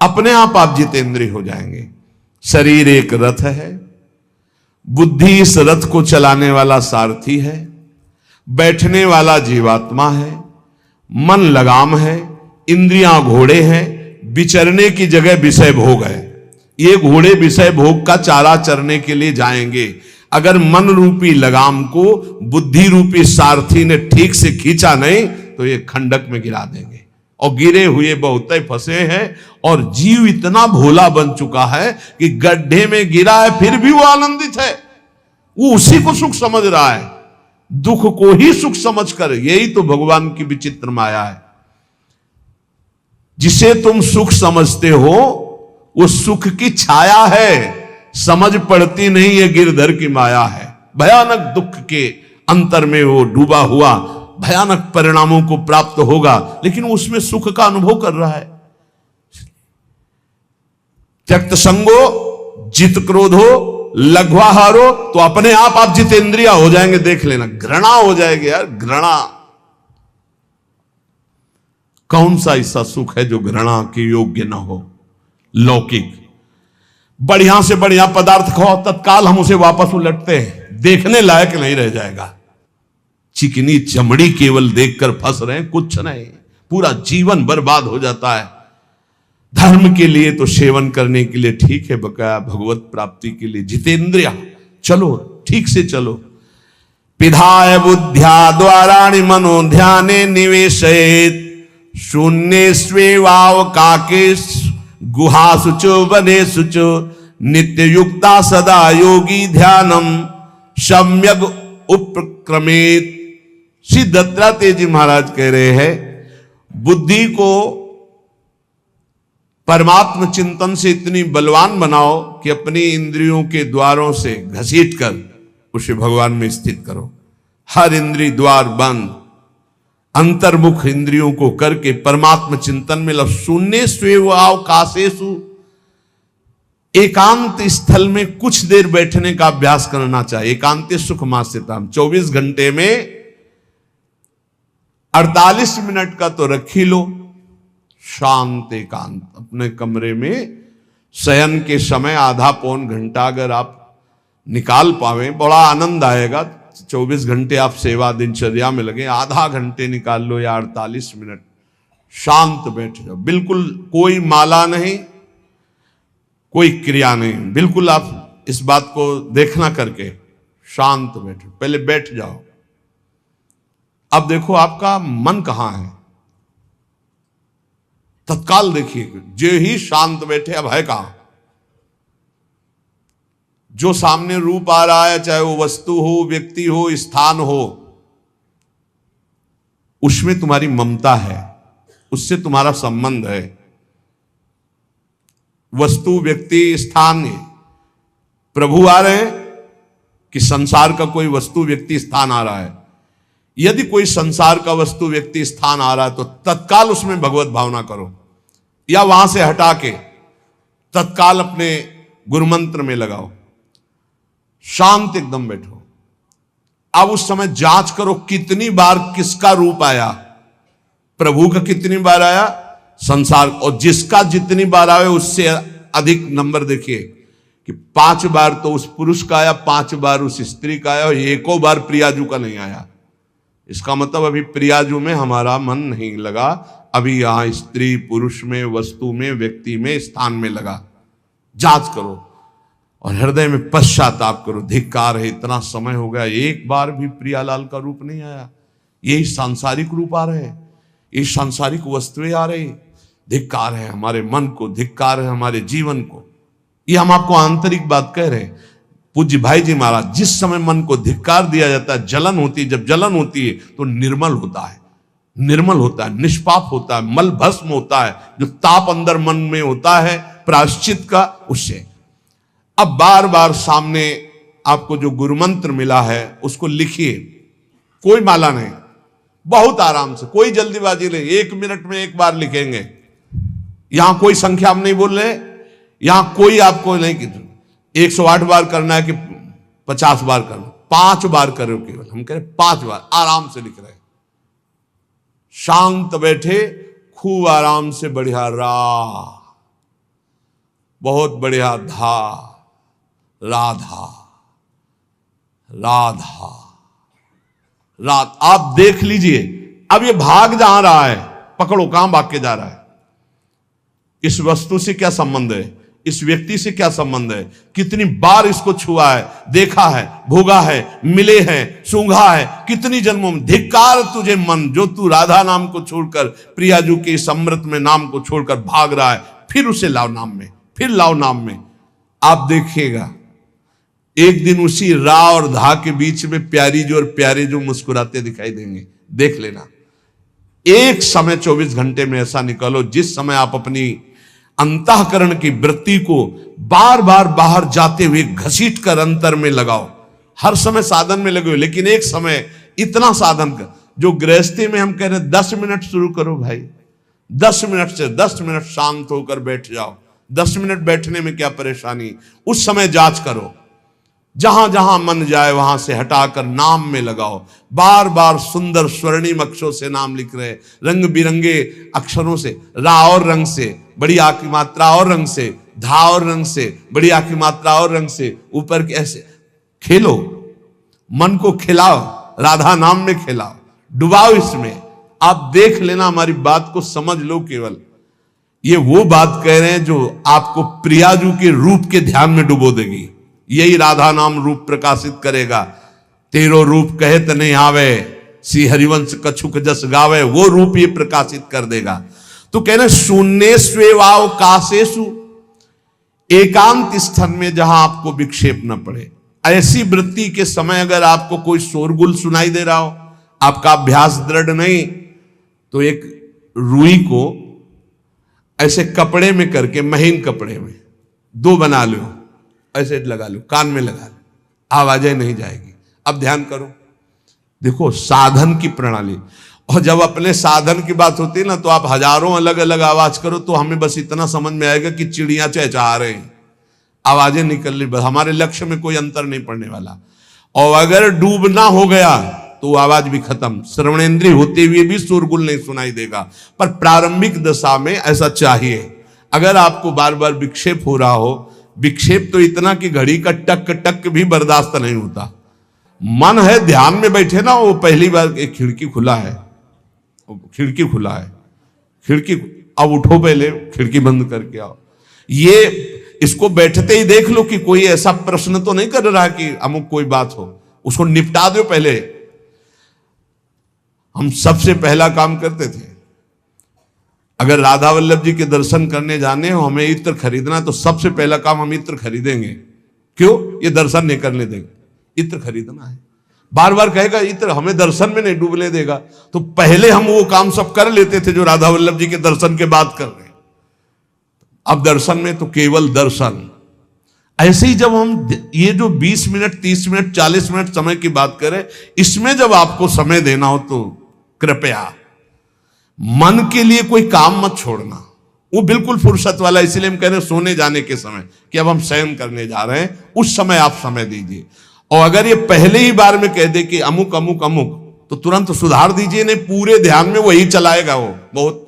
अपने आप जितेंद्रिय हो जाएंगे। शरीर एक रथ है, बुद्धि इस रथ को चलाने वाला सारथी है, बैठने वाला जीवात्मा है, मन लगाम है, इंद्रियां घोड़े हैं, विचरने की जगह विषय भोग है। ये घोड़े विषय भोग का चारा चरने के लिए जाएंगे। अगर मन रूपी लगाम को बुद्धि रूपी सारथी ने ठीक से खींचा नहीं तो ये खंडक में गिरा देंगे। और गिरे हुए बहुत फंसे हैं, और जीव इतना भोला बन चुका है कि गड्ढे में गिरा है फिर भी वो आनंदित है। वो उसी को सुख समझ रहा है, दुख को ही सुख समझकर। यही तो भगवान की विचित्र माया है। जिसे तुम सुख समझते हो वो सुख की छाया है, समझ पड़ती नहीं ये गिरधर की माया है। भयानक दुख के अंतर में वो डूबा हुआ भयानक परिणामों को प्राप्त होगा, लेकिन उसमें सुख का अनुभव कर रहा है। त्यक्त संगो जित क्रोधो लघ्वाहारो, तो अपने आप जितेंद्रिया हो जाएंगे। देख लेना, घृणा हो जाएगी यार, घृणा। कौन सा ऐसा सुख है जो घृणा के योग्य ना हो? लौकिक बढ़िया से बढ़िया पदार्थ खाओ, तत्काल हम उसे वापस उलटते हैं, देखने लायक नहीं रह जाएगा। चिकनी चमड़ी केवल देखकर फंस रहे हैं, कुछ नहीं, पूरा जीवन बर्बाद हो जाता है। धर्म के लिए तो सेवन करने के लिए ठीक है, बकाया भगवत प्राप्ति के लिए जितेंद्रिय चलो, ठीक से चलो। पिधाय बुद्ध्या द्वाराणि मनो ध्याने निवेशयेत्, शून्य स्वेवावकाके गुहासुचो वनेसुचो, नित्य युक्ता सदा योगी ध्यानम सम्यक उपक्रमेत। श्री दत्तात्रेय जी महाराज कह रहे हैं, बुद्धि को परमात्म चिंतन से इतनी बलवान बनाओ कि अपनी इंद्रियों के द्वारों से घसीट कर उसे भगवान में स्थित करो। हर इंद्रिय द्वार बंद, अंतर्मुख इंद्रियों को करके परमात्म चिंतन में लग। शून्य स्वेवावकाशेषु, एकांत स्थल में कुछ देर बैठने का अभ्यास करना चाहिए। एकांत सुख मास्यताम, 24 घंटे में 48 मिनट का तो रख ही लो शांत एकांत। अपने कमरे में शयन के समय आधा पौन घंटा अगर आप निकाल पावे, बड़ा आनंद आएगा। 24 घंटे आप सेवा दिनचर्या में लगे, आधा घंटे निकाल लो या 48 मिनट शांत बैठ जाओ। बिल्कुल कोई माला नहीं, कोई क्रिया नहीं, बिल्कुल आप इस बात को देखना करके शांत बैठो। पहले बैठ जाओ, अब देखो आपका मन कहां है, तत्काल देखिए। जो ही शांत बैठे, अब है कहां? जो सामने रूप आ रहा है, चाहे वो वस्तु हो, व्यक्ति हो, स्थान हो, उसमें तुम्हारी ममता है, उससे तुम्हारा संबंध है। वस्तु, व्यक्ति, स्थान, प्रभु आ रहे हैं कि संसार का कोई वस्तु, व्यक्ति, स्थान आ रहा है? यदि कोई संसार का वस्तु, व्यक्ति, स्थान आ रहा है तो तत्काल उसमें भगवत भावना करो, या वहां से हटा के तत्काल अपने गुरु मंत्र में लगाओ। शांत एकदम बैठो। अब उस समय जांच करो कितनी बार किसका रूप आया। प्रभु का कितनी बार आया, संसार, और जिसका जितनी बार आए उससे अधिक नंबर देखिए कि 5 बार तो उस पुरुष का आया, 5 बार उस स्त्री का आया, और एको बार प्रियाजू का नहीं आया। इसका मतलब अभी प्रियाजू में हमारा मन नहीं लगा, अभी यहां स्त्री पुरुष में, वस्तु में, व्यक्ति में, स्थान में लगा। जांच करो और हृदय में पश्चाताप करो। धिक्कार है, इतना समय हो गया, एक बार भी प्रियालाल का रूप नहीं आया। यही सांसारिक रूप आ रहे, ये सांसारिक वस्तुएं आ रही। धिक्कार है हमारे मन को, धिक्कार है हमारे जीवन को। ये हम आपको आंतरिक बात कह रहे हैं। पूज्य भाई जी महाराज, जिस समय मन को धिक्कार दिया जाता है, जलन होती है, जब जलन होती है तो निर्मल होता है, निर्मल होता है, निष्पाप होता है, मल भस्म होता है। जो ताप अंदर मन में होता है प्रायश्चित का, उससे। अब बार बार सामने आपको जो गुरु मंत्र मिला है उसको लिखिए। कोई माला नहीं, बहुत आराम से, कोई जल्दीबाजी नहीं, 1 मिनट में एक बार लिखेंगे। यहां कोई संख्या हम नहीं बोल रहे, यहां कोई आपको नहीं कि 108 बार करना है कि 50 बार करना, 5 बार करो केवल। हम कह रहे 5 बार आराम से लिख रहे हैं, शांत बैठे, खूब आराम से, बढ़िया रा बहुत बढ़िया, धा, राधा, राधा, रात। आप देख लीजिए, अब ये भाग जहां रहा है, पकड़ो, कहां भाग के जा रहा है? इस वस्तु से क्या संबंध है? इस व्यक्ति से क्या संबंध है? कितनी बार इसको छुआ है, देखा है, भोगा है, मिले हैं, सूंघा है, कितनी जन्मों में। धिक्कार तुझे मन, जो तू राधा नाम को छोड़कर, प्रियाजू के इस अमृत में नाम को छोड़कर भाग रहा है, फिर उसे लाओ नाम में, फिर लाओ नाम में। आप देखिएगा एक दिन उसी रा और धा के बीच में प्यारी जो और प्यारे जो मुस्कुराते दिखाई देंगे। देख लेना, एक समय 24 घंटे में ऐसा निकालो जिस समय आप अपनी अंतःकरण की वृत्ति को बार बार बाहर जाते हुए घसीट कर अंतर में लगाओ। हर समय साधन में लगे हो, लेकिन एक समय इतना साधन कर, जो गृहस्थी में हम कह रहे हैं 10 मिनट शुरू करो भाई, 10 मिनट से 10 मिनट शांत होकर बैठ जाओ। 10 मिनट बैठने में क्या परेशानी? उस समय जांच करो, जहां जहां मन जाए वहां से हटाकर नाम में लगाओ। बार बार सुंदर स्वर्णिम अक्षरों से नाम लिख रहे, रंग बिरंगे अक्षरों से, रा और रंग से, बड़ी आ की मात्रा और रंग से, धा और रंग से, बड़ी आ की मात्रा और रंग से, ऊपर के ऐसे खेलो, मन को खिलाओ, राधा नाम में खिलाओ, डुबाओ इसमें। आप देख लेना, हमारी बात को समझ लो। केवल ये वो बात कह रहे हैं जो आपको प्रियाजू के रूप के ध्यान में डुबो देगी। यही राधा नाम रूप प्रकाशित करेगा। तेरो रूप कहत नहीं आवे, श्री हरिवंश कछुक जस गावे, वो रूप ये प्रकाशित कर देगा। तो कहना शून्य स्वेवाव काशेषु, एकांत स्थान में जहां आपको विक्षेप न पड़े। ऐसी वृत्ति के समय अगर आपको कोई शोरगुल सुनाई दे रहा हो, आपका अभ्यास दृढ़ नहीं, तो एक रुई को ऐसे कपड़े में करके, महीन कपड़े में 2 बना लो, ऐसे लगा लो, कान में लगा लो, आवाजें नहीं जाएगी। अब ध्यान करो, देखो साधन की प्रणाली। और जब अपने साधन की बात होती है ना, तो आप हजारों अलग अलग आवाज करो तो हमें बस इतना समझ में आएगा कि चिड़िया चहचहा रहे हैं, आवाजें निकल रही, बस हमारे लक्ष्य में कोई अंतर नहीं पड़ने वाला। और अगर डूबना हो गया तो आवाज भी खत्म, श्रवणेंद्रिय होते हुए भी शोरगुल नहीं सुनाई देगा। पर प्रारंभिक दशा में ऐसा चाहिए। अगर आपको बार बार विक्षेप हो रहा हो, विक्षेप तो इतना कि घड़ी का टक टक भी बर्दाश्त नहीं होता, मन है ध्यान में बैठे ना, वो पहली बार एक खिड़की खुला है, खिड़की खुला है, खिड़की, अब उठो, पहले खिड़की बंद करके आओ। ये इसको बैठते ही देख लो कि कोई ऐसा प्रश्न तो नहीं कर रहा कि अमुक कोई बात हो, उसको निपटा दो पहले। हम सबसे पहला काम करते थे, अगर राधा वल्लभ जी के दर्शन करने जाने हो, हमें इत्र खरीदना, तो सबसे पहला काम हम इत्र खरीदेंगे। क्यों? ये दर्शन नहीं करने देंगे, इत्र खरीदना है। बार बार कहेगा इत्र हमें दर्शन में नहीं डूबने देगा, तो पहले हम वो काम सब कर लेते थे जो राधा वल्लभ जी के दर्शन के बाद कर रहे हैं। अब दर्शन में तो केवल दर्शन। ऐसे ही जब हम ये जो 20 मिनट, 30 मिनट, 40 मिनट समय की बात करें, इसमें जब आपको समय देना हो तो कृपया मन के लिए कोई काम मत छोड़ना, वो बिल्कुल फुर्सत वाला। इसलिए हम कह रहे हैं सोने जाने के समय कि अब हम शयन करने जा रहे हैं, उस समय आप समय दीजिए। और अगर ये पहले ही बार में कह दे कि अमुक अमुक अमुक, तो तुरंत सुधार दीजिए, नहीं पूरे ध्यान में वही चलाएगा। वो बहुत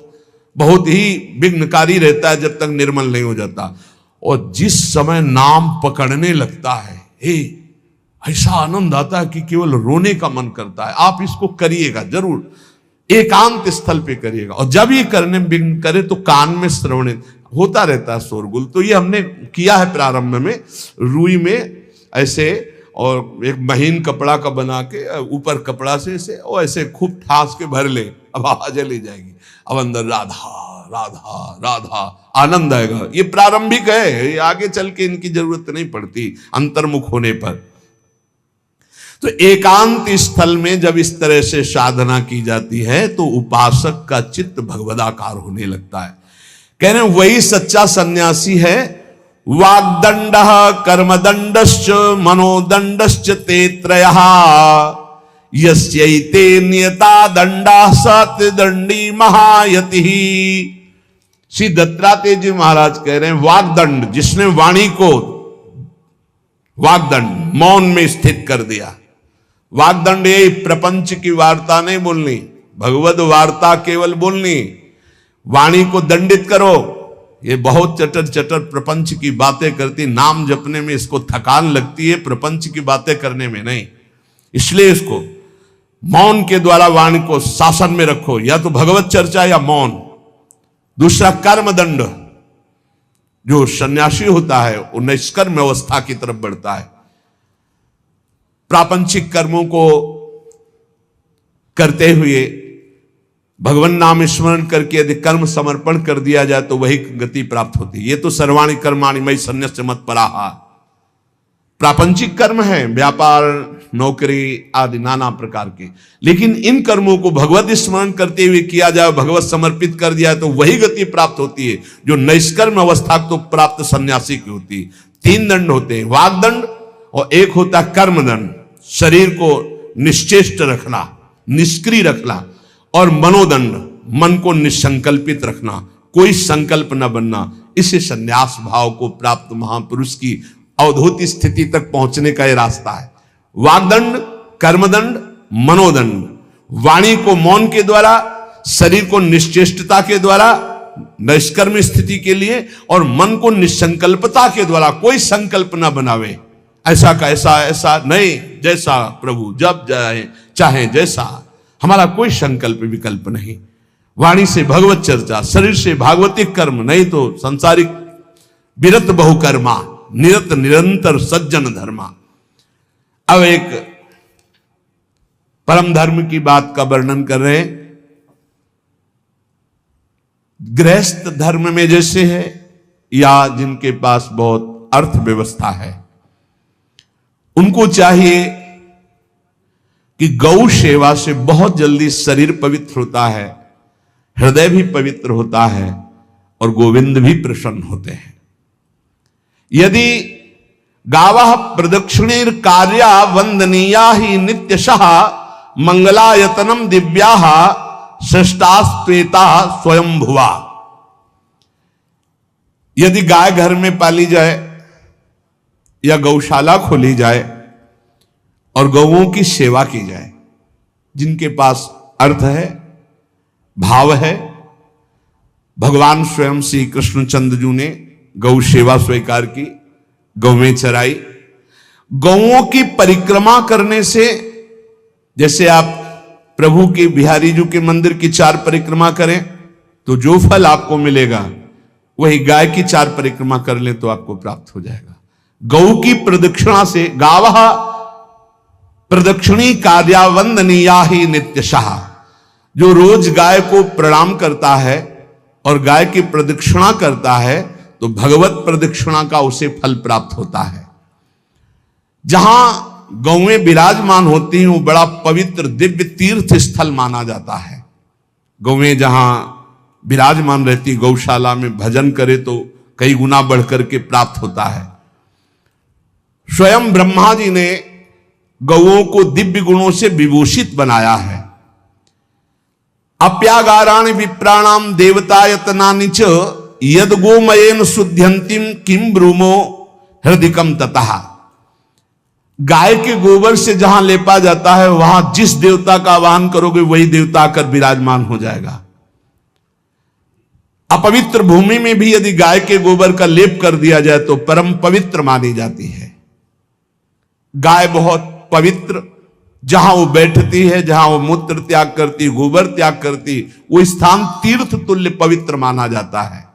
बहुत ही विघ्नकारी रहता है जब तक निर्मल नहीं हो जाता। और जिस समय नाम पकड़ने लगता है, ऐसा आनंद आता है कि केवल रोने का मन करता है। आप इसको करिएगा जरूर, एकांत स्थल पे करिएगा। और जब ये करने विघ्न करे तो कान में श्रवण होता रहता है शोरगुल। तो ये हमने किया है प्रारंभ में, रुई में ऐसे, और एक महीन कपड़ा का बना के ऊपर कपड़ा से ऐसे और ऐसे खूब ठास के भर ले, अब आवाजें ले जाएगी, अब अंदर राधा राधा राधा, आनंद आएगा। ये प्रारंभिक है, ये आगे चल के इनकी जरूरत नहीं पड़ती अंतर्मुख होने पर। तो एकांत स्थल में जब इस तरह से साधना की जाती है तो उपासक का चित्त भगवदाकार होने लगता है। कह रहे वही सच्चा सन्यासी है। वाग्दंड कर्मदंडश्च मनोदंडश्च ते त्रयः यस्यैते नियता दंडा सत्यदंडी महायति। श्री दत्तात्रेय जी महाराज कह रहे हैं वाग्दंड, जिसने वाणी को वाग्दंड मौन में स्थित कर दिया। वाग्दंड ये प्रपंच की वार्ता नहीं बोलनी, भगवद वार्ता केवल बोलनी। वाणी को दंडित करो, ये बहुत चटर चटर प्रपंच की बातें करती, नाम जपने में इसको थकान लगती है, प्रपंच की बातें करने में नहीं। इसलिए इसको मौन के द्वारा वाणी को शासन में रखो, या तो भगवत चर्चा या मौन। दूसरा कर्मदंड, जो सन्यासी होता है वो निष्कर्म अवस्था की तरफ बढ़ता है। प्रापंचिक कर्मों को करते हुए भगवान नाम स्मरण करके यदि कर्म समर्पण कर दिया जाए तो वही गति प्राप्त होती है। ये तो सर्वाणि कर्माणि मयि सन्न्यस्य मत्पराः, प्रापंचिक कर्म है, व्यापार, नौकरी आदि नाना प्रकार के। लेकिन इन कर्मों को भगवत स्मरण करते हुए किया जाए, भगवत समर्पित कर दिया तो वही गति प्राप्त होती है जो निष्कर्म अवस्था को प्राप्त सन्यासी की होती है। 3 दंड होते हैं, वागदंड और एक होता है कर्मदंड, शरीर को निश्चेष्ट रखना, निष्क्रिय रखना, और मनोदंड, मन को निसंकल्पित रखना, कोई संकल्प न बनना। इसे संन्यास भाव को प्राप्त महापुरुष की अवधूत स्थिति तक पहुंचने का यह रास्ता है। वागदंड, कर्मदंड, मनोदंड, वाणी को मौन के द्वारा, शरीर को निश्चेष्टता के द्वारा निष्कर्म स्थिति के लिए, और मन को निसंकल्पता के द्वारा, कोई संकल्प न बनावे, ऐसा का ऐसा, ऐसा नहीं, जैसा प्रभु जब चाहे जैसा, हमारा कोई संकल्प विकल्प नहीं। वाणी से भगवत चर्चा, शरीर से भागवतिक कर्म, नहीं तो सांसारिक विरत बहुकर्मा, निरत निरंतर सज्जन धर्मा। अब एक परम धर्म की बात का वर्णन कर रहे हैं। गृहस्थ धर्म में जैसे है, या जिनके पास बहुत अर्थव्यवस्था है, उनको चाहिए कि गौ सेवा से बहुत जल्दी शरीर पवित्र होता है, हृदय भी पवित्र होता है, और गोविंद भी प्रसन्न होते हैं। यदि गावः प्रदक्षिणेर कार्या वंदनीया ही नित्यशः मंगलायतनम दिव्याः श्रेष्ठास्त्वेता स्वयंभुवा। यदि गाय घर में पाली जाए या गौशाला खोली जाए और गौओं की सेवा की जाए, जिनके पास अर्थ है, भाव है, भगवान स्वयं श्री कृष्णचंद्र जी ने गौ सेवा स्वीकार की, गौवें चराई। गौओं की परिक्रमा करने से, जैसे आप प्रभु के बिहारी जी के मंदिर की 4 परिक्रमा करें तो जो फल आपको मिलेगा, वही गाय की 4 परिक्रमा कर लें तो आपको प्राप्त हो जाएगा। गौ की प्रदक्षिणा से, गावः प्रदक्षिणी कार्यावंदनीया ही नित्यशः, जो रोज गाय को प्रणाम करता है और गाय की प्रदक्षिणा करता है तो भगवत प्रदक्षिणा का उसे फल प्राप्त होता है। जहां गौएं विराजमान होती हैं वो बड़ा पवित्र दिव्य तीर्थ स्थल माना जाता है। गौएं जहां विराजमान रहती, गौशाला में भजन करे तो कई गुना बढ़कर के प्राप्त होता है। स्वयं ब्रह्मा जी ने गौओं को दिव्य गुणों से विभूषित बनाया है। अप्यागाराणि विप्राणाम देवतायतनानि च यद गोमयेन शुद्ध्यंतिम किम ब्रूमो हृदिकम ततः। गाय के गोबर से जहां लेपा जाता है, वहां जिस देवता का आवाहन करोगे वही देवता आकर विराजमान हो जाएगा। अपवित्र भूमि में भी यदि गाय के गोबर का लेप कर दिया जाए तो परम पवित्र मानी जाती है। गाय बहुत पवित्र, जहां वो बैठती है, जहां वो मूत्र त्याग करती, गोबर त्याग करती, वो स्थान तीर्थ तुल्य पवित्र माना जाता है।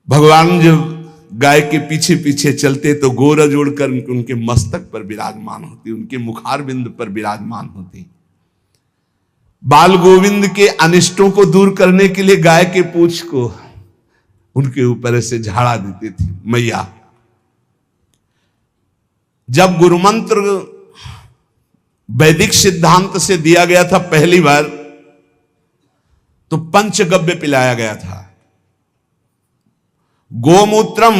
भगवान जब गाय के पीछे पीछे चलते तो गोरा जोड़कर उनके मस्तक पर विराजमान होती, उनके मुखार बिंद पर विराजमान होती। बाल गोविंद के अनिष्टों को दूर करने के लिए गाय के पूंछ को उनके ऊपर ऐसे झाड़ा देती थी मैया। जब गुरुमंत्र वैदिक सिद्धांत से दिया गया था पहली बार, तो पंचगव्य पिलाया गया था। गोमूत्रम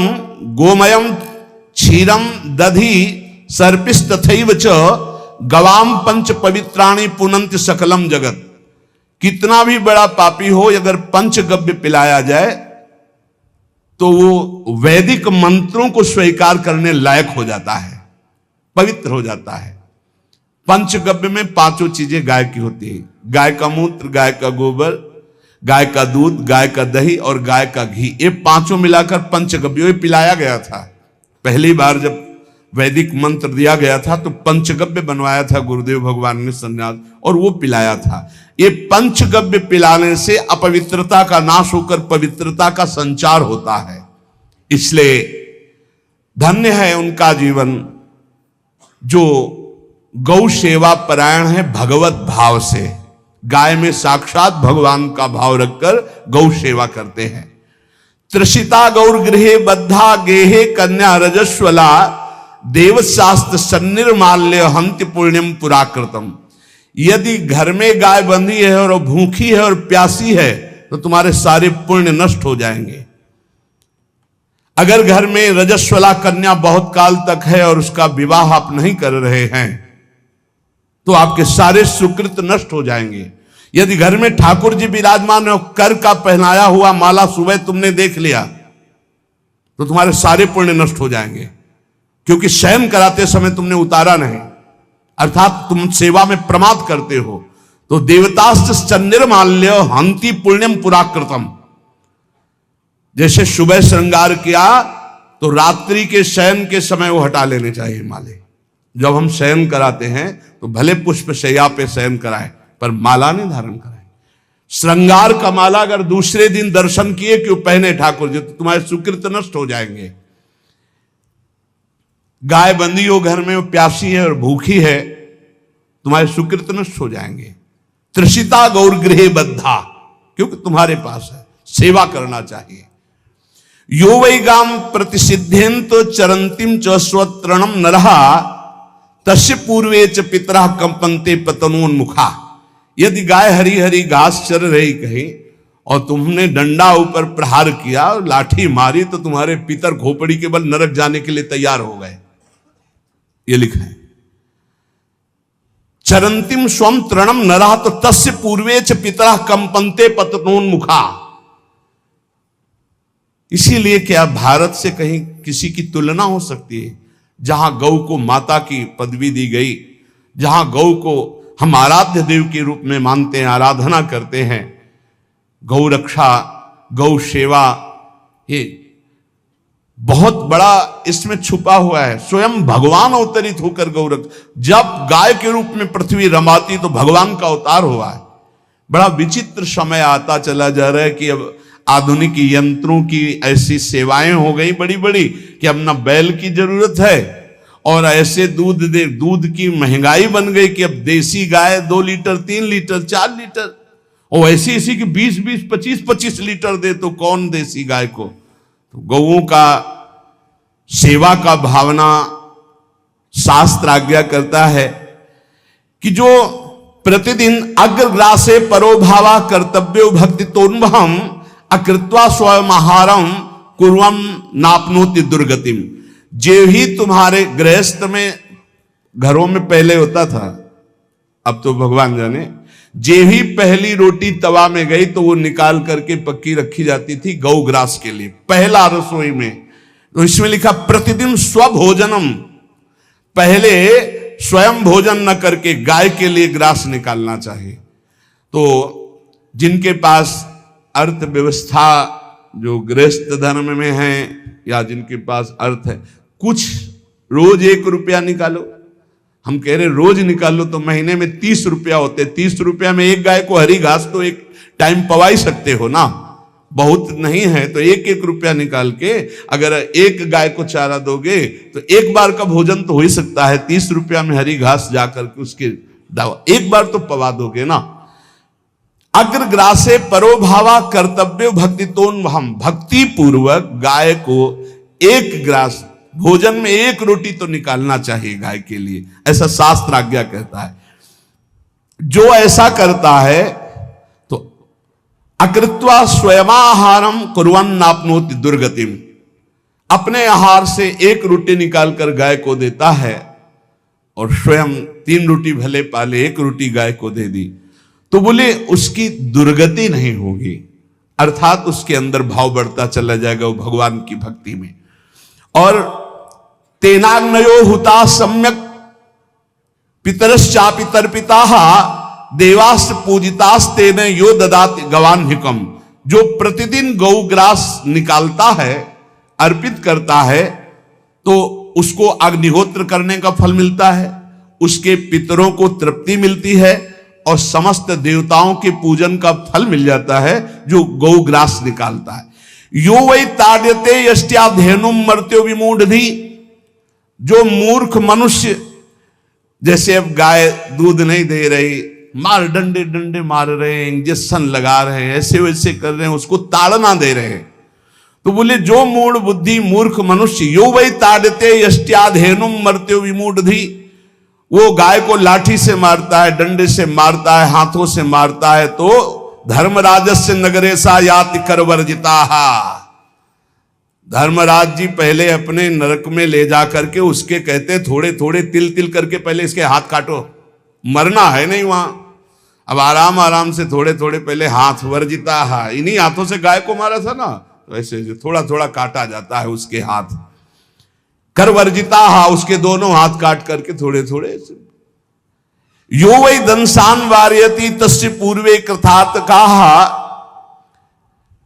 गोमयम क्षीरम दधि सर्पिस्तथैव च गवाम पंच पवित्राणि पुनंत सकलम जगत। कितना भी बड़ा पापी हो, अगर पंचगव्य पिलाया जाए तो वो वैदिक मंत्रों को स्वीकार करने लायक हो जाता है, पवित्र हो जाता है। पंचगव्य में 5 चीजें गाय की होती है। गाय का मूत्र, गाय का गोबर, गाय का दूध, गाय का दही और गाय का घी, ये पांचों मिलाकर पंचगव्य पिलाया गया था। पहली बार जब वैदिक मंत्र दिया गया था तो पंचगव्य बनवाया था गुरुदेव भगवान ने सन्यास, और वो पिलाया था। ये पंचगव्य पिलाने से अपवित्रता का नाश होकर पवित्रता का संचार होता है। इसलिए धन्य है उनका जीवन जो गौ सेवा परायण है भगवत भाव से, गाय में साक्षात भगवान का भाव रखकर गौ सेवा करते हैं। त्रिषिता गौर गृहे बद्धा गेहे कन्या रजस्वला देवशास्त्र सन्निर्माल्य हंति पुण्यम पुराकृतम। यदि घर में गाय बंधी है और भूखी है और प्यासी है तो तुम्हारे सारे पुण्य नष्ट हो जाएंगे। अगर घर में रजस्वला कन्या बहुत काल तक है और उसका विवाह आप नहीं कर रहे हैं तो आपके सारे सुकृत नष्ट हो जाएंगे। यदि घर में ठाकुर जी विराजमान है, कर का पहनाया हुआ माला सुबह तुमने देख लिया तो तुम्हारे सारे पुण्य नष्ट हो जाएंगे, क्योंकि शयन कराते समय तुमने उतारा नहीं, अर्थात तुम सेवा में प्रमाद करते हो। तो देवतास्त्र सन्निर्माल्य हंति पुण्यम पुराकृतम। जैसे सुबह श्रृंगार किया तो रात्रि के शयन के समय वो हटा लेने चाहिए माले। जब हम शयन कराते हैं तो भले पुष्प शैया पे शयन कराएं पर माला नहीं धारण कराएं। श्रृंगार का माला अगर दूसरे दिन दर्शन किए क्यों पहने ठाकुर जी तो तुम्हारे सुकृत नष्ट हो जाएंगे। गाय बंदी हो घर में, वो प्यासी है और भूखी है, तुम्हारे सुकृत नष्ट हो जाएंगे। त्रिषिता गौर गृहे बद्धा, क्योंकि तुम्हारे पास है, सेवा करना चाहिए। यो वै गाम प्रतिसिद्धेन तो चरंतिम च स्वतरणम नरहा तस्य पूर्वे च पितरा कंपन्ते पतनोन्मुखा। यदि गाय हरी हरी घास चर रही कहीं और तुमने डंडा ऊपर प्रहार किया और लाठी मारी तो तुम्हारे पितर खोपड़ी के बल नरक जाने के लिए तैयार हो गए। ये लिखा है चरंतिम स्वम तृणम नरहा तो तस्य पूर्वे च पितरा कंपन्ते पतनोन्मुखा। इसीलिए क्या भारत से कहीं किसी की तुलना हो सकती है जहां गौ को माता की पदवी दी गई, जहां गौ को हम आराध्य देव के रूप में मानते हैं, आराधना करते हैं। गौ रक्षा, गौ सेवा, ये बहुत बड़ा इसमें छुपा हुआ है। स्वयं भगवान अवतरित होकर गौ रक्षा, जब गाय के रूप में पृथ्वी रमाती तो भगवान का अवतार हुआ है। बड़ा विचित्र समय आता चला जा रहा है कि अब आधुनिक यंत्रों की ऐसी सेवाएं हो गई बड़ी बड़ी कि अब ना बैल की जरूरत है और ऐसे दूध की महंगाई बन गई कि अब देसी गाय 2 लीटर 3 लीटर 4 लीटर और ऐसी ऐसी कि 20-20 25-25 लीटर दे तो कौन देसी गाय को। तो गौओं का सेवा का भावना शास्त्र आज्ञा करता है कि जो प्रतिदिन अग्रग्रासे परोभावा कर्तव्यो भक्ति तोन्वहम अकृत्वा स्वयं आहारम कुर्वम नापनोति दुर्गतिम। जे ही तुम्हारे गृहस्थ में घरों में पहले होता था, अब तो भगवान जाने, जे ही पहली रोटी तवा में गई तो वो निकाल करके पक्की रखी जाती थी गौग्रास के लिए, पहला रसोई में। तो इसमें लिखा प्रतिदिन स्वभोजनम, पहले स्वयं भोजन न करके गाय के लिए ग्रास निकालना चाहिए। तो जिनके पास अर्थव्यवस्था जो गृहस्थ धर्म में है या जिनके पास अर्थ है, कुछ रोज 1 रुपया निकालो। हम कह रहे रोज निकालो तो महीने में 30 रुपया होते। 30 रुपया में एक गाय को हरी घास तो एक टाइम पवा ही सकते हो ना, बहुत नहीं है तो 1-1 रुपया निकाल के अगर एक गाय को चारा दोगे तो एक बार का भोजन तो हो ही सकता है। 30 रुपया में हरी घास जाकर के उसके दावा एक बार तो पवा दोगे ना। अग्रग्रासे परोभावा कर्तव्य भक्ति तोन्वहम, भक्ति पूर्वक गाय को 1 ग्रास भोजन में 1 रोटी तो निकालना चाहिए गाय के लिए, ऐसा शास्त्र आज्ञा कहता है। जो ऐसा करता है तो अकृत्वा स्वयमाहारम कुर्वन् नाप्नोति दुर्गतिम, अपने आहार से 1 रोटी निकालकर गाय को देता है और स्वयं 3 रोटी भले पाले 1 रोटी गाय को दे दी तो बोले उसकी दुर्गति नहीं होगी, अर्थात उसके अंदर भाव बढ़ता चला जाएगा वो भगवान की भक्ति में। और तेनाग्नयो हुता सम्यक पितरश्चापि तर्पिता देवास पूजितास्ते ने यो ददात गवान्हिकम, जो प्रतिदिन गौग्रास निकालता है, अर्पित करता है, तो उसको अग्निहोत्र करने का फल मिलता है, उसके पितरों को तृप्ति मिलती है और समस्त देवताओं के पूजन का फल मिल जाता है जो गौग्रास निकालता है। यो वै ताड्यते यष्ट्याधेनुम मर्त्यो विमूढ़धि, जो मूर्ख मनुष्य, जैसे अब गाय दूध नहीं दे रही, मार डंडे डंडे मार रहे हैं, इंजेक्शन लगा रहे हैं, ऐसे वैसे कर रहे हैं, उसको ताड़ना दे रहे हैं, तो बोले जो मूढ़ बुद्धि मूर्ख मनुष्य, यो वै ताड्यते यष्ट्याधेनुम मर्त्यो विमूढ़धि, वो गाय को लाठी से मारता है, डंडे से मारता है, हाथों से मारता है, तो धर्मराजस्य नगरेशा याति करवर्जिता। धर्मराज जी पहले अपने नरक में ले जा करके उसके कहते थोड़े थोड़े तिल तिल करके पहले इसके हाथ काटो, मरना है नहीं वहां, अब आराम आराम से थोड़े थोड़े पहले हाथ वर्जिता, इन्हीं हाथों से गाय को मारा था ना, वैसे थोड़ा थोड़ा काटा जाता है उसके हाथ, कर वर्जिता, उसके दोनों हाथ काट करके थोड़े थोड़े। यो वै दंसान वार्यति तस्य पूर्वे कृतार्थ कहा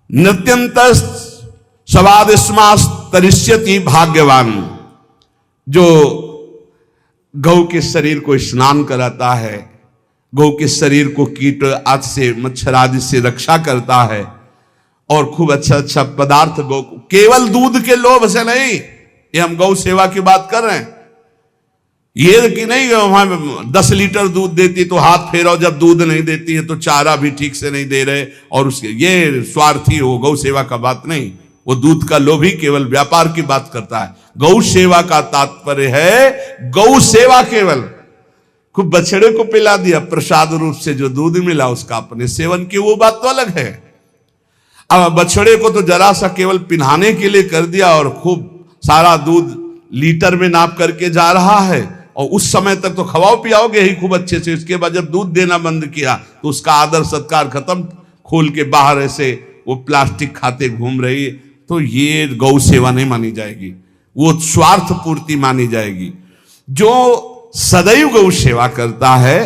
नृत्यंत सवादिस्मास तरिष्यति भाग्यवान, जो गौ के शरीर को स्नान कराता है, गौ के शरीर को कीट आदि से मच्छर आदि से रक्षा करता है और खूब अच्छा अच्छा पदार्थ गौ, केवल दूध के लोभ से नहीं, ये हम गौ सेवा की बात कर रहे हैं, ये कि नहीं वहां 10 लीटर दूध देती तो हाथ फेरो, जब दूध नहीं देती है तो चारा भी ठीक से नहीं दे रहे, और उसके ये स्वार्थी हो, गौ सेवा का बात नहीं, वो दूध का लोभी केवल व्यापार की बात करता है। गौ सेवा का तात्पर्य है गौ सेवा, केवल खूब बछड़े को पिला दिया प्रसाद रूप से, जो दूध मिला उसका अपने सेवन की, वो बात तो अलग है। अब बछड़े को तो जरा सा केवल पिन्हाने के लिए कर दिया और खूब सारा दूध लीटर में नाप करके जा रहा है, और उस समय तक तो खवाओ पियाओगे ही खूब अच्छे से, इसके बाद जब दूध देना बंद किया तो उसका आदर सत्कार खत्म, खोल के बाहर ऐसे वो प्लास्टिक खाते घूम रही है, तो ये गौ सेवा नहीं मानी जाएगी, वो स्वार्थ पूर्ति मानी जाएगी। जो सदैव गौ सेवा करता है,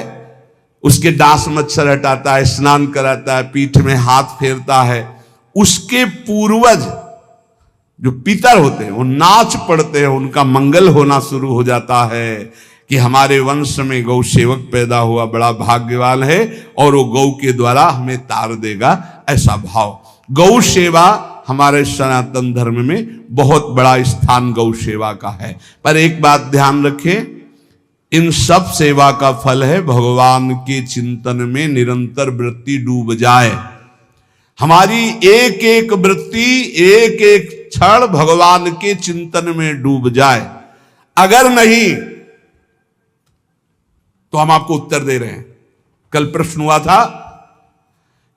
उसके डांस मच्छर हटाता है, स्नान कराता है, पीठ में हाथ फेरता है, उसके पूर्वज जो पितर होते हैं वो नाच पड़ते हैं, उनका मंगल होना शुरू हो जाता है कि हमारे वंश में गौ सेवक पैदा हुआ, बड़ा भाग्यवान है, और वो गौ के द्वारा हमें तार देगा, ऐसा भाव। गौ सेवा हमारे सनातन धर्म में बहुत बड़ा स्थान गौ सेवा का है। पर एक बात ध्यान रखें, इन सब सेवा का फल है भगवान के चिंतन में निरंतर वृत्ति डूब जाए, हमारी एक एक वृत्ति एक एक क्षण भगवान के चिंतन में डूब जाए। अगर नहीं तो हम आपको उत्तर दे रहे हैं। कल प्रश्न हुआ था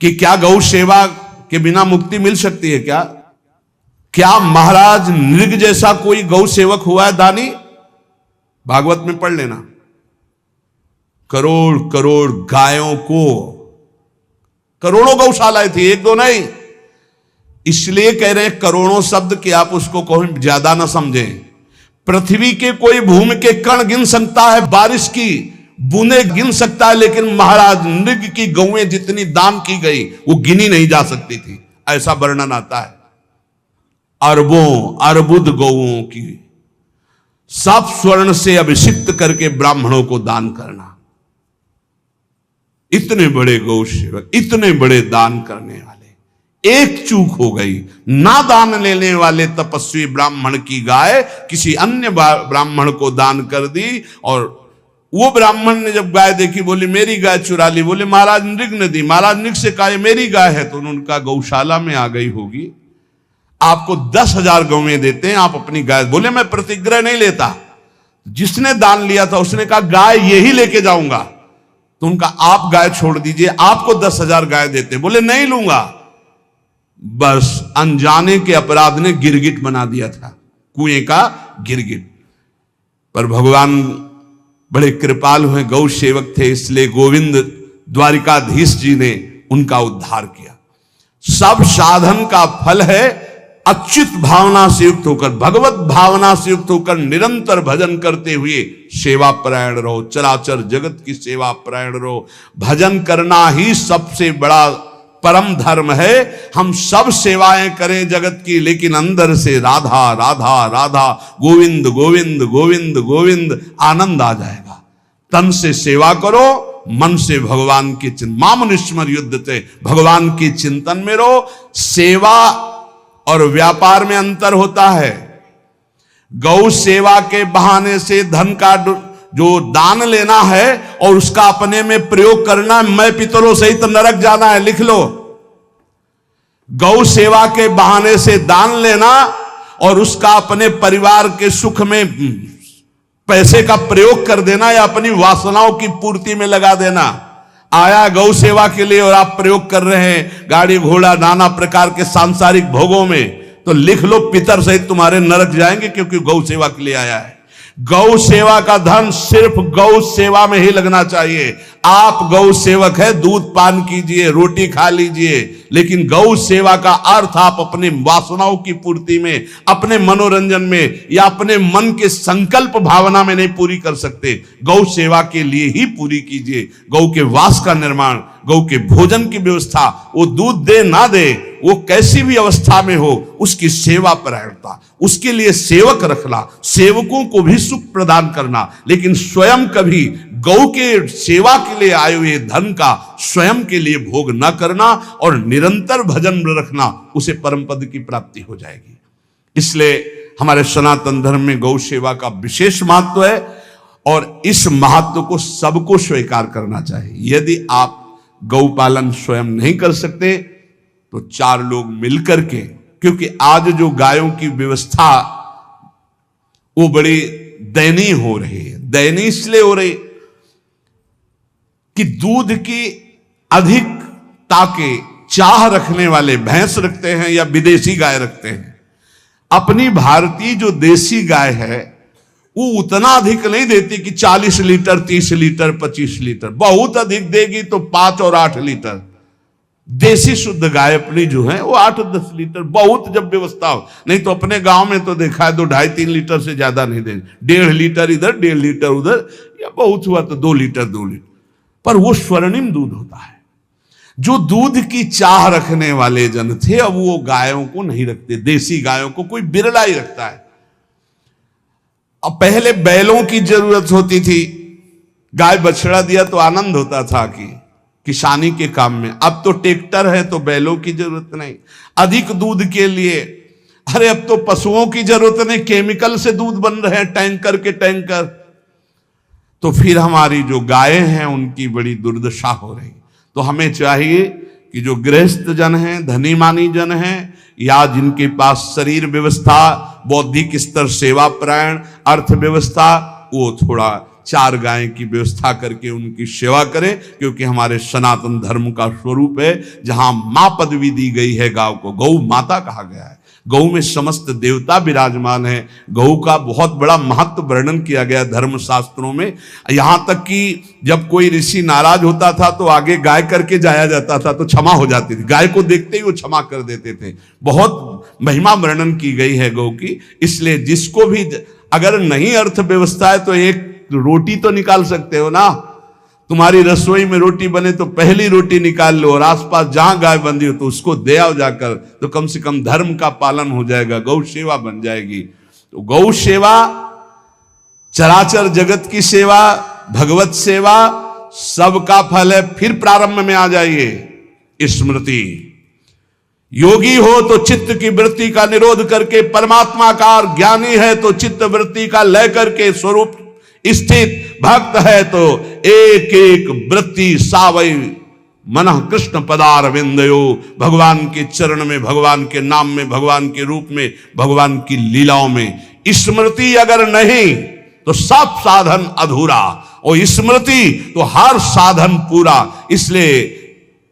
कि क्या गौ सेवा के बिना मुक्ति मिल सकती है? क्या महाराज नृग जैसा कोई गौ सेवक हुआ है दानी? भागवत में पढ़ लेना, करोड़ करोड़ गायों को, करोड़ों गौशालाएं थी, एक दो नहीं, इसलिए कह रहे हैं करोड़ों शब्द कि आप उसको कोई ज्यादा ना समझें। पृथ्वी के कोई भूमि के कण गिन सकता है, बारिश की बूंदे गिन सकता है, लेकिन महाराज नृग की गौएं जितनी दान की गई वो गिनी नहीं जा सकती थी, ऐसा वर्णन आता है। अरबों अर्बुद गौओं की सब स्वर्ण से अभिषिक्त करके ब्राह्मणों को दान करना, इतने बड़े गौ सेवक, इतने बड़े दान करने वाले, एक चूक हो गई, ना दान लेने वाले तपस्वी ब्राह्मण की गाय किसी अन्य ब्राह्मण को दान कर दी, और वो ब्राह्मण ने जब गाय देखी बोली मेरी गाय चुरा ली, बोले महाराज नृग ने दी। महाराज नृग से कहा मेरी गाय है, तो उनका गौशाला में आ गई होगी, आपको 10,000 गौएं देते हैं, आप अपनी गाय। बोले मैं प्रतिग्रह नहीं लेता। जिसने दान लिया था उसने कहा गाय यही लेके जाऊंगा, तो उनका आप गाय छोड़ दीजिए, आपको 10,000 गाय देते। बोले नहीं लूंगा। बस अनजाने के अपराध ने गिरगिट बना दिया था, कुएं का गिरगिट। पर भगवान बड़े कृपाल हुए, गौ सेवक थे, इसलिए गोविंद द्वारिकाधीश जी ने उनका उद्धार किया। सब साधन का फल है अच्युत भावना से युक्त होकर, भगवत भावना से युक्त होकर निरंतर भजन करते हुए सेवा परायण रहो, चराचर जगत की सेवा परायण रहो। भजन करना ही सबसे बड़ा परम धर्म है। हम सब सेवाएं करें जगत की, लेकिन अंदर से राधा राधा राधा, गोविंद गोविंद गोविंद गोविंद, आनंद आ जाएगा। तन से सेवा करो, मन से भगवान के चिंतन, मामनुष्मर युद्धते, भगवान के चिंतन में रहो। सेवा और व्यापार में अंतर होता है। गौ सेवा के बहाने से धन का जो दान लेना है और उसका अपने में प्रयोग करना, मैं पितरों सहित नरक जाना है, लिख लो। गौ सेवा के बहाने से दान लेना और उसका अपने परिवार के सुख में पैसे का प्रयोग कर देना या अपनी वासनाओं की पूर्ति में लगा देना। आया गौ सेवा के लिए और आप प्रयोग कर रहे हैं गाड़ी घोड़ा नाना प्रकार के सांसारिक भोगों में, तो लिख लो पितर सहित तुम्हारे नरक जाएंगे, क्योंकि गौ सेवा के लिए आया है। गौ सेवा का धन सिर्फ गौ सेवा में ही लगना चाहिए। आप गौ सेवक है, दूध पान कीजिए, रोटी खा लीजिए, लेकिन गौ सेवा का अर्थ आप अपने वासनाओं की पूर्ति में, अपने मनोरंजन में या अपने मन के संकल्प भावना में नहीं पूरी कर सकते। गौ सेवा के लिए ही पूरी कीजिए। गौ के वास का निर्माण, गौ के भोजन की व्यवस्था, वो दूध दे ना दे, वो कैसी भी अवस्था में हो, उसकी सेवा परायणता, उसके लिए सेवक रखना, सेवकों को भी सुख प्रदान करना, लेकिन स्वयं कभी गौ के सेवा के लिए आए हुए धन का स्वयं के लिए भोग न करना और निरंतर भजन रखना, उसे परम पद की प्राप्ति हो जाएगी। इसलिए हमारे सनातन धर्म में गौ सेवा का विशेष महत्व है और इस महत्व को सबको स्वीकार करना चाहिए। यदि आप गौपालन स्वयं नहीं कर सकते तो 4 लोग मिलकर के, क्योंकि आज जो गायों की व्यवस्था वो बड़ी दयनीय हो रही है। दयनीय इसलिए हो रही कि दूध की अधिक ताके चाह रखने वाले भैंस रखते हैं या विदेशी गाय रखते हैं। अपनी भारतीय जो देसी गाय है वो उतना अधिक नहीं देती कि 40 लीटर 30 लीटर 25 लीटर, बहुत अधिक देगी तो 5 और 8 लीटर। देसी शुद्ध गाय अपनी जो है वो 8-10 लीटर, बहुत जब व्यवस्था हो। नहीं तो अपने गांव में तो देखा है 2-2.5-3 लीटर से ज्यादा नहीं देंगे, 1.5 लीटर इधर 1.5 लीटर उधर, या बहुत हुआ तो 2 लीटर 2 लीटर, पर वो स्वर्णिम दूध होता है। जो दूध की चाह रखने वाले जन थे अब वो गायों को नहीं रखते, देसी गायों को कोई बिरला ही रखता है। अब पहले बैलों की जरूरत होती थी, गाय बछड़ा दिया तो आनंद होता था कि किसानी के काम में। अब तो ट्रैक्टर है तो बैलों की जरूरत नहीं। अधिक दूध के लिए अरे अब तो पशुओं की जरूरत नहीं, केमिकल से दूध बन रहे हैं, टैंकर के टैंकर। तो फिर हमारी जो गायें हैं उनकी बड़ी दुर्दशा हो रही। तो हमें चाहिए कि जो गृहस्थ जन हैं, धनी मानी जन हैं, या जिनके पास शरीर व्यवस्था, बौद्धिक स्तर सेवा परायण, अर्थव्यवस्था, वो थोड़ा 4 गाय की व्यवस्था करके उनकी सेवा करें, क्योंकि हमारे सनातन धर्म का स्वरूप है। जहां मां पदवी दी गई है गांव को, गौ माता कहा गया है। गौ में समस्त देवता विराजमान है। गौ का बहुत बड़ा महत्व वर्णन किया गया धर्म शास्त्रों में। यहां तक कि जब कोई ऋषि नाराज होता था तो आगे गाय करके जाया जाता था तो क्षमा हो जाती थी। गाय को देखते ही वो क्षमा कर देते थे। बहुत महिमा वर्णन की गई है गौ की। इसलिए जिसको भी अगर नहीं अर्थव्यवस्था है तो एक रोटी तो निकाल सकते हो ना। तुम्हारी रसोई में रोटी बने तो पहली रोटी निकाल लो और आसपास जहां गाय बंधी हो तो उसको दे आओ जाकर, तो कम से कम धर्म का पालन हो जाएगा, गौ सेवा बन जाएगी। तो गौ सेवा, चराचर जगत की सेवा, भगवत सेवा, सबका फल है। फिर प्रारंभ में आ जाइए स्मृति। योगी हो तो चित्त की वृत्ति का निरोध करके परमात्माकार, ज्ञानी है तो चित्त वृत्ति का लय करके स्वरूप स्थित, भक्त है तो एक एक वृत्ति सावई मन कृष्ण पदार विंदयो। भगवान के चरण में, भगवान के नाम में, भगवान के रूप में, भगवान की लीलाओं में। स्मृति अगर नहीं तो सब साधन अधूरा, और स्मृति तो हर साधन पूरा। इसलिए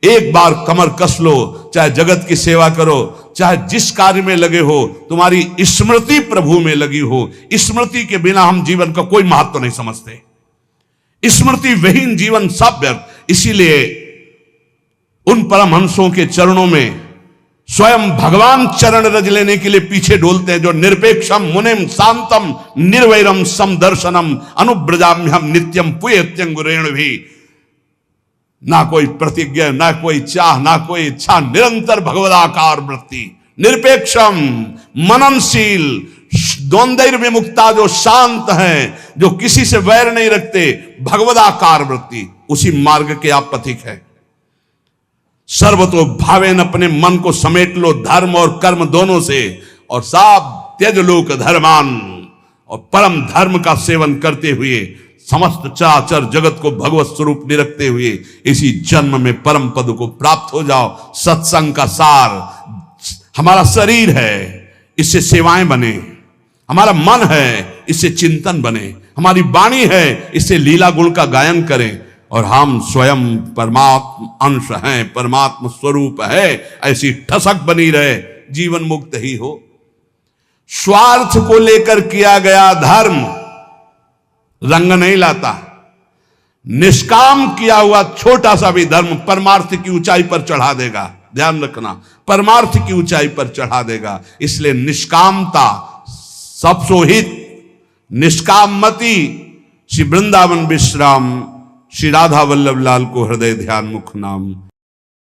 एक बार कमर कस लो, चाहे जगत की सेवा करो, चाहे जिस कार्य में लगे हो, तुम्हारी स्मृति प्रभु में लगी हो। स्मृति के बिना हम जीवन का कोई महत्व नहीं समझते। स्मृति विहीन जीवन सब व्यर्थ। इसीलिए उन परमहंसों के चरणों में स्वयं भगवान चरण रज लेने के लिए पीछे डोलते हैं, जो निरपेक्षम मुनिम शांतम निर्वैरम समदर्शनम अनुब्रजाम्यहम नित्यम पुयत्यंगुरेण भी। ना कोई प्रतिज्ञा, ना कोई चाह, ना कोई इच्छा, निरंतर भगवदाकार वृत्ति, निरपेक्षम मननशील, द्वंद्व विमुक्ता, जो शांत हैं, जो किसी से वैर नहीं रखते, भगवदाकार वृत्ति, उसी मार्ग के आप पथिक हैं। सर्वतो भावेन, अपने मन को समेट लो धर्म और कर्म दोनों से, और साब त्यज लोक धर्मान, और परम धर्म का सेवन करते हुए समस्त चराचर जगत को भगवत स्वरूप निरखते हुए इसी जन्म में परम पद को प्राप्त हो जाओ। सत्संग का सार हमारा शरीर है, इससे सेवाएं बने, हमारा मन है, इससे चिंतन बने, हमारी वाणी है, इससे लीला गुण का गायन करें, और हम स्वयं परमात्म अंश हैं, परमात्म स्वरूप है, ऐसी ठसक बनी रहे, जीवन मुक्त ही हो। स्वार्थ को लेकर किया गया धर्म रंग नहीं लाता। निष्काम किया हुआ छोटा सा भी धर्म परमार्थ की ऊंचाई पर चढ़ा देगा, ध्यान रखना, परमार्थ की ऊंचाई पर चढ़ा देगा। इसलिए निष्कामता सब सोहित, निष्कामति। श्री वृंदावन विश्राम श्री राधा वल्लभ लाल को हृदय ध्यान मुख नाम।